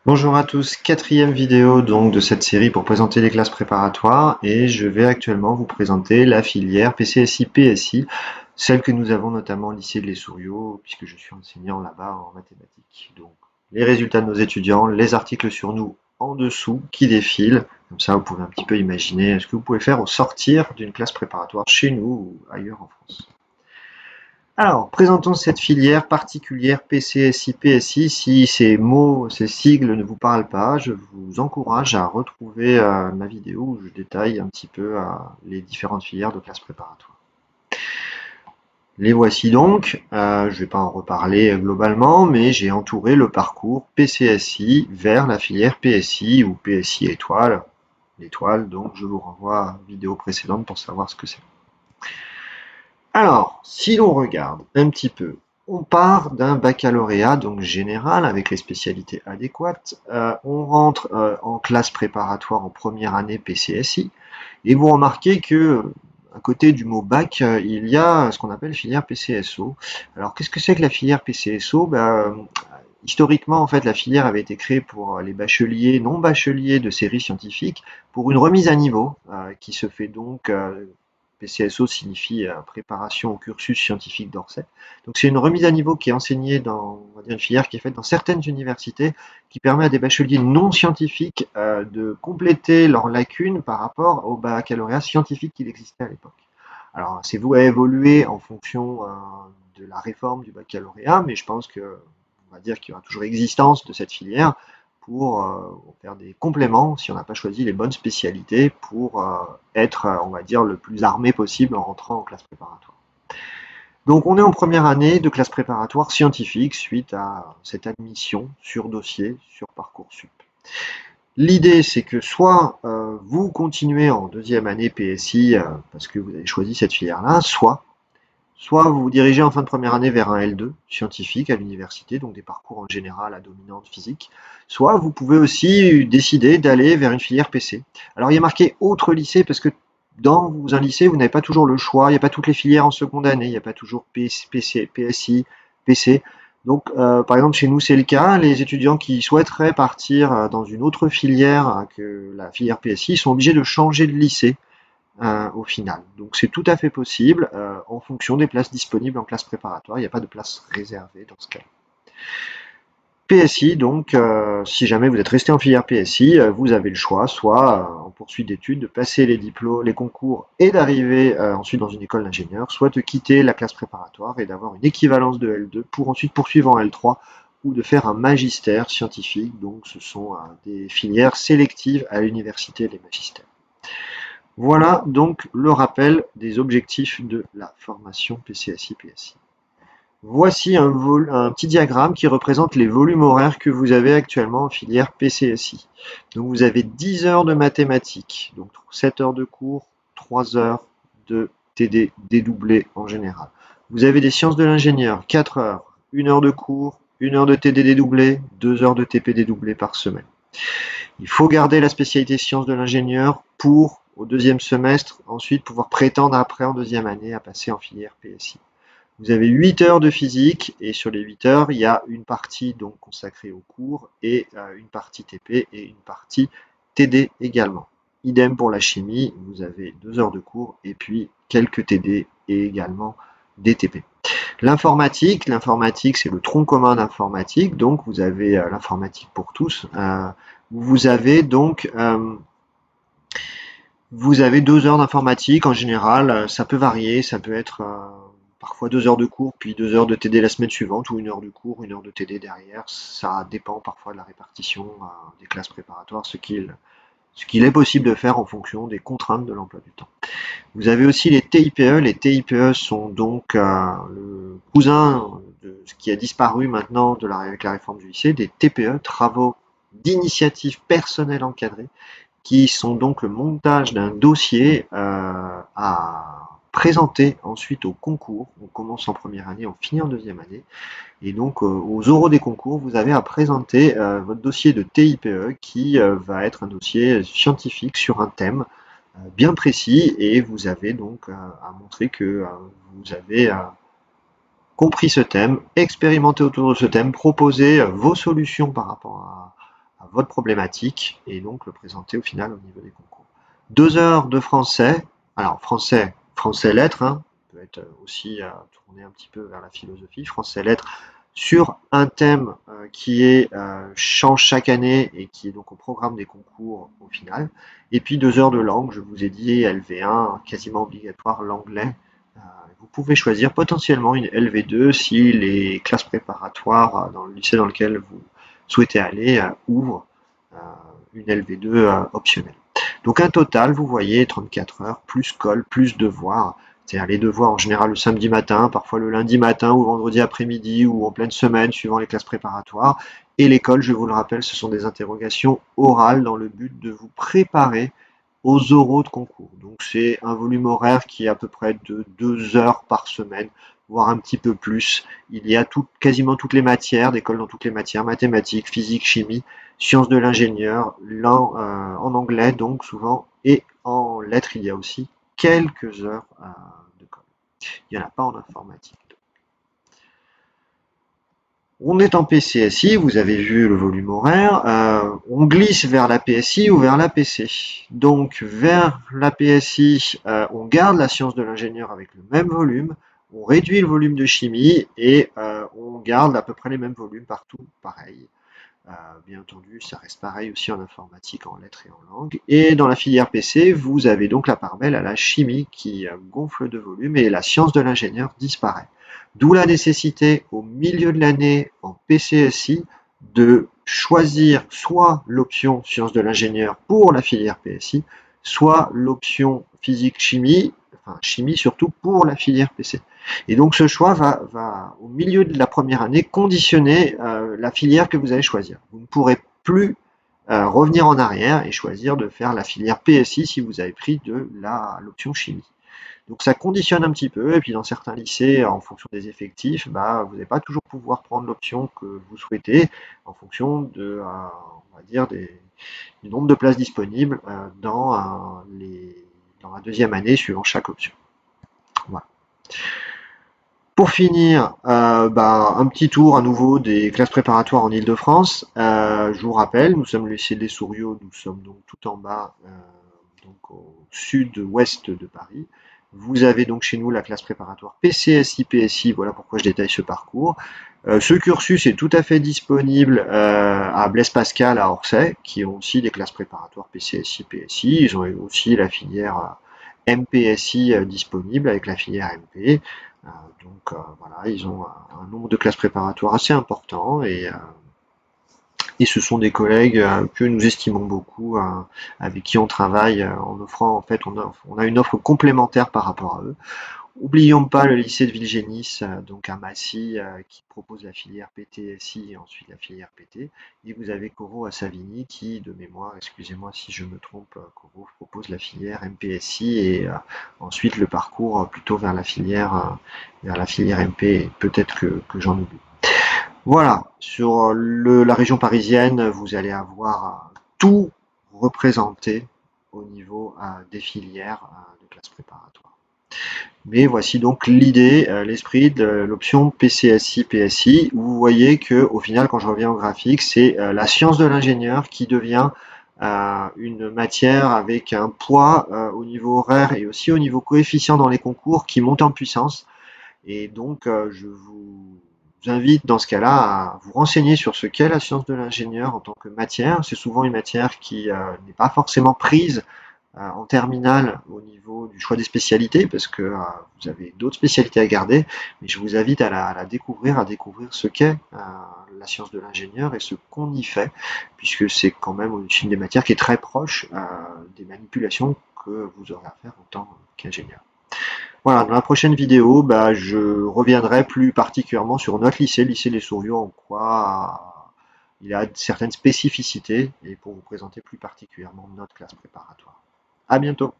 Bonjour à tous, quatrième vidéo donc de cette série pour présenter les classes préparatoires et je vais actuellement vous présenter la filière PCSI-PSI, celle que nous avons notamment au lycée de Les Souriaux puisque je suis enseignant là-bas en mathématiques. Donc les résultats de nos étudiants, les articles sur nous en dessous qui défilent, comme ça vous pouvez un petit peu imaginer ce que vous pouvez faire au sortir d'une classe préparatoire chez nous ou ailleurs en France. Alors, présentons cette filière particulière PCSI-PSI. Si ces mots, ces sigles ne vous parlent pas, je vous encourage à retrouver ma vidéo où je détaille un petit peu les différentes filières de classe préparatoire. Les voici donc, je ne vais pas en reparler globalement, mais j'ai entouré le parcours PCSI vers la filière PSI ou PSI étoile. L'étoile, donc je vous renvoie à la vidéo précédente pour savoir ce que c'est. Alors, si l'on regarde un petit peu, on part d'un baccalauréat donc général avec les spécialités adéquates. On rentre en classe préparatoire en première année PCSI et vous remarquez que à côté du mot bac, il y a ce qu'on appelle filière PCSO. Alors, qu'est-ce que c'est que la filière PCSO? Historiquement, en fait, la filière avait été créée pour les bacheliers, non bacheliers de séries scientifiques, pour une remise à niveau qui se fait donc PCSO signifie préparation au cursus scientifique d'Orsay. Donc c'est une remise à niveau qui est enseignée dans, on va dire une filière qui est faite dans certaines universités, qui permet à des bacheliers non scientifiques de compléter leurs lacunes par rapport au baccalauréat scientifique qu'il existait à l'époque. Alors c'est vous à évoluer en fonction de la réforme du baccalauréat, mais je pense que on va dire qu'il y aura toujours existence de cette filière pour faire des compléments si on n'a pas choisi les bonnes spécialités pour être, on va dire, le plus armé possible en rentrant en classe préparatoire. Donc on est en première année de classe préparatoire scientifique suite à cette admission sur dossier sur Parcoursup. L'idée, c'est que soit vous continuez en deuxième année PSI parce que vous avez choisi cette filière-là, soit vous vous dirigez en fin de première année vers un L2 scientifique à l'université, donc des parcours en général à dominante physique, soit vous pouvez aussi décider d'aller vers une filière PC. Alors il y a marqué autre lycée parce que dans un lycée, vous n'avez pas toujours le choix, il n'y a pas toutes les filières en seconde année, il n'y a pas toujours PC, PSI, PC. Donc, par exemple, chez nous, c'est le cas. Les étudiants qui souhaiteraient partir dans une autre filière que la filière PSI sont obligés de changer de lycée au final. Donc c'est tout à fait possible en fonction des places disponibles en classe préparatoire. Il n'y a pas de place réservée dans ce cas. PSI, donc, si jamais vous êtes resté en filière PSI, vous avez le choix, soit en poursuite d'études, de passer les diplômes, les concours et d'arriver ensuite dans une école d'ingénieur, soit de quitter la classe préparatoire et d'avoir une équivalence de L2 pour ensuite poursuivre en L3 ou de faire un magistère scientifique. Donc ce sont des filières sélectives à l'université des magistères. Voilà donc le rappel des objectifs de la formation PCSI-PSI. Voici un petit diagramme qui représente les volumes horaires que vous avez actuellement en filière PCSI. Donc vous avez 10 heures de mathématiques, donc 7 heures de cours, 3 heures de TD dédoublé en général. Vous avez des sciences de l'ingénieur, 4 heures, 1 heure de cours, 1 heure de TD dédoublé, 2 heures de TP dédoublé par semaine. Il faut garder la spécialité sciences de l'ingénieur pour, au deuxième semestre, ensuite pouvoir prétendre après en deuxième année à passer en filière PSI. Vous avez 8 heures de physique et sur les 8 heures, il y a une partie donc consacrée aux cours et une partie TP et une partie TD également. Idem pour la chimie, vous avez 2 heures de cours et puis quelques TD et également des TP. L'informatique, c'est le tronc commun d'informatique, donc vous avez l'informatique pour tous. Vous avez donc vous avez 2 heures d'informatique en général, ça peut varier, ça peut être parfois 2 heures de cours, puis 2 heures de TD la semaine suivante, ou 1 heure de cours, 1 heure de TD derrière. Ça dépend parfois de la répartition des classes préparatoires, ce qu'il est possible de faire en fonction des contraintes de l'emploi du temps. Vous avez aussi les TIPE. Les TIPE sont donc le cousin de ce qui a disparu maintenant avec la réforme du lycée, des TPE, travaux d'initiative personnelle encadrée, qui sont donc le montage d'un dossier à présenter ensuite au concours. On commence en première année, on finit en deuxième année. Et donc aux oraux des concours, vous avez à présenter votre dossier de TIPE qui va être un dossier scientifique sur un thème bien précis et vous avez donc à montrer que vous avez compris ce thème, expérimenté autour de ce thème, proposé vos solutions par rapport à votre problématique et donc le présenter au final au niveau des concours. 2 heures de français, alors français lettres, hein, peut être aussi tourné un petit peu vers la philosophie, français lettres, sur un thème qui change chaque année et qui est donc au programme des concours au final. Et puis 2 heures de langue, je vous ai dit LV1, quasiment obligatoire l'anglais. Vous pouvez choisir potentiellement une LV2 si les classes préparatoires dans le lycée dans lequel vous souhaitez aller ouvrent une LV2 optionnelle. Donc un total, vous voyez, 34 heures, plus colle, plus devoirs. C'est-à-dire les devoirs en général le samedi matin, parfois le lundi matin ou vendredi après-midi ou en pleine semaine suivant les classes préparatoires. Et l'école, je vous le rappelle, ce sont des interrogations orales dans le but de vous préparer aux oraux de concours. Donc c'est un volume horaire qui est à peu près de 2 heures par semaine, voire un petit peu plus. Il y a quasiment toutes les matières, d'école dans toutes les matières, mathématiques, physique, chimie, sciences de l'ingénieur, en anglais donc souvent, et en lettres il y a aussi quelques heures de colle. Il n'y en a pas en informatique. On est en PCSI, vous avez vu le volume horaire, on glisse vers la PSI ou vers la PC. Donc vers la PSI, on garde la science de l'ingénieur avec le même volume, on réduit le volume de chimie et on garde à peu près les mêmes volumes partout, pareil. Bien entendu, ça reste pareil aussi en informatique, en lettres et en langue. Et dans la filière PC, vous avez donc la part belle à la chimie qui gonfle de volume et la science de l'ingénieur disparaît. D'où la nécessité au milieu de l'année en PCSI de choisir soit l'option sciences de l'ingénieur pour la filière PSI, soit l'option physique-chimie, enfin chimie surtout pour la filière PC. Et donc ce choix va au milieu de la première année conditionner la filière que vous allez choisir. Vous ne pourrez plus revenir en arrière et choisir de faire la filière PSI si vous avez pris de l'option chimie. Donc ça conditionne un petit peu, et puis dans certains lycées, en fonction des effectifs, vous n'allez pas toujours pouvoir prendre l'option que vous souhaitez en fonction de, on va dire, du nombre de places disponibles dans la deuxième année suivant chaque option. Voilà. Pour finir, un petit tour à nouveau des classes préparatoires en Ile-de-France. Je vous rappelle, nous sommes le lycée des Souriaux, nous sommes donc tout en bas, donc au sud-ouest de Paris. Vous avez donc chez nous la classe préparatoire PCSI, PSI, voilà pourquoi je détaille ce parcours. Ce cursus est tout à fait disponible à Blaise Pascal, à Orsay, qui ont aussi des classes préparatoires PCSI, PSI. Ils ont aussi la filière MPSI disponible avec la filière MP. Voilà, ils ont un nombre de classes préparatoires assez important et ce sont des collègues que nous estimons beaucoup, avec qui on travaille en offrant, en fait, on a une offre complémentaire par rapport à eux. Oublions pas le lycée de Villegénis, donc à Massy, qui propose la filière PTSI et ensuite la filière PT. Et vous avez Corot à Savigny qui, de mémoire, excusez-moi si je me trompe, Corot propose la filière MPSI et ensuite le parcours plutôt vers la filière MP. Peut-être que j'en oublie. Voilà, sur la région parisienne, vous allez avoir tout représenté au niveau des filières de classe préparatoire. Mais voici donc l'idée, l'esprit de l'option PCSI, PSI, où vous voyez que au final, quand je reviens au graphique, c'est la science de l'ingénieur qui devient une matière avec un poids au niveau horaire et aussi au niveau coefficient dans les concours qui monte en puissance. Et donc, je vous invite dans ce cas-là à vous renseigner sur ce qu'est la science de l'ingénieur en tant que matière. C'est souvent une matière qui n'est pas forcément prise en terminale au niveau du choix des spécialités, parce que vous avez d'autres spécialités à garder, mais je vous invite à la découvrir, à découvrir ce qu'est la science de l'ingénieur et ce qu'on y fait, puisque c'est quand même une des matières qui est très proche des manipulations que vous aurez à faire en tant qu'ingénieur. Voilà, dans la prochaine vidéo, je reviendrai plus particulièrement sur notre lycée, lycée Les Souriaux, en quoi il a certaines spécificités, et pour vous présenter plus particulièrement notre classe préparatoire. À bientôt.